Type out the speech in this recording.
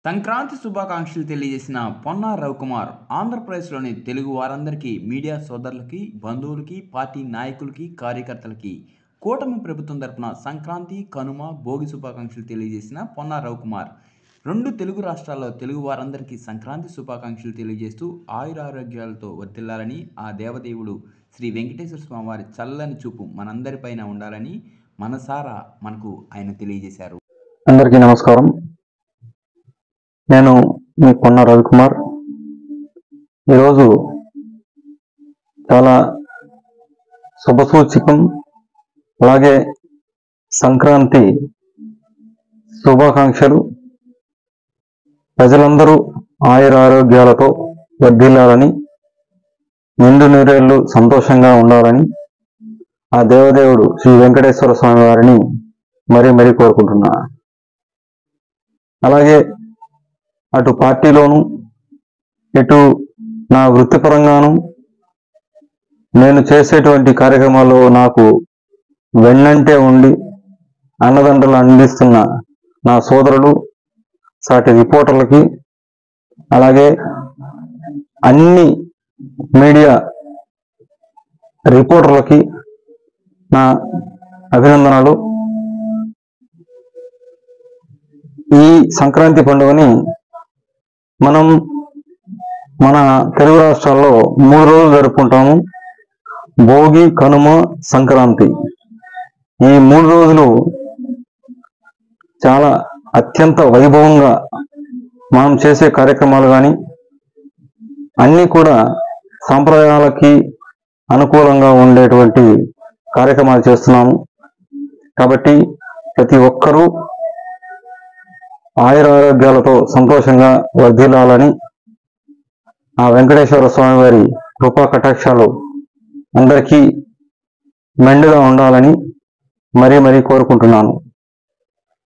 సంక్రాంతి శుభాకాంక్షలు తెలియజేసిన పొన్నా రవికుమార్ ఆంధ్రప్రదేశ్లోని తెలుగు వారందరికీ, మీడియా సోదరులకి, బంధువులకి, పార్టీ నాయకులకి, కార్యకర్తలకి కూటమి ప్రభుత్వం తరపున సంక్రాంతి, కనుమ, భోగి శుభాకాంక్షలు తెలియజేసిన పొన్నా రవికుమార్ రెండు తెలుగు రాష్ట్రాల్లో తెలుగు వారందరికీ సంక్రాంతి శుభాకాంక్షలు తెలియజేస్తూ ఆయురారోగ్యాలతో వర్ధిల్లాలని, ఆ దేవదేవుడు శ్రీ వెంకటేశ్వర స్వామి వారి చల్లని చూపు మనందరిపైన ఉండాలని మనసారా మనకు ఆయన తెలియజేశారు. అందరికీ నమస్కారం. నేను మీ పొన్నా రవికుమార్. ఈరోజు చాలా శుభసూచకం, అలాగే సంక్రాంతి శుభాకాంక్షలు. ప్రజలందరూ ఆయురారోగ్యాలతో వర్ధిల్లాలని, నిండు నూరేళ్లు సంతోషంగా ఉండాలని ఆ దేవదేవుడు శ్రీ వెంకటేశ్వర స్వామి వారిని మరీ కోరుకుంటున్నా. అలాగే అటు పార్టీలోను, ఇటు నా వృత్తిపరంగాను నేను చేసేటువంటి కార్యక్రమాల్లో నాకు వెన్నంటే ఉండి అన్నదండలు అందిస్తున్న నా సోదరులు, సాటి రిపోర్టర్లకి, అలాగే అన్ని మీడియా రిపోర్టర్లకి నా అభినందనలు. ఈ సంక్రాంతి పండుగని మనం మన తెలుగు రాష్ట్రాల్లో 3 రోజులు జరుపుకుంటాము. భోగి, కనుమ, సంక్రాంతి. ఈ 3 రోజులు చాలా అత్యంత వైభవంగా మనం చేసే కార్యక్రమాలు కానీ అన్నీ కూడా సాంప్రదాయాలకి అనుకూలంగా ఉండేటువంటి కార్యక్రమాలు చేస్తున్నాము. కాబట్టి ప్రతి ఒక్కరూ ఆయురారోగ్యాలతో సంతోషంగా వర్ధిల్లాలని, ఆ వెంకటేశ్వర స్వామి వారి కృపా కటాక్షాలు అందరికీ మెండుగా ఉండాలని మరీ కోరుకుంటున్నాను.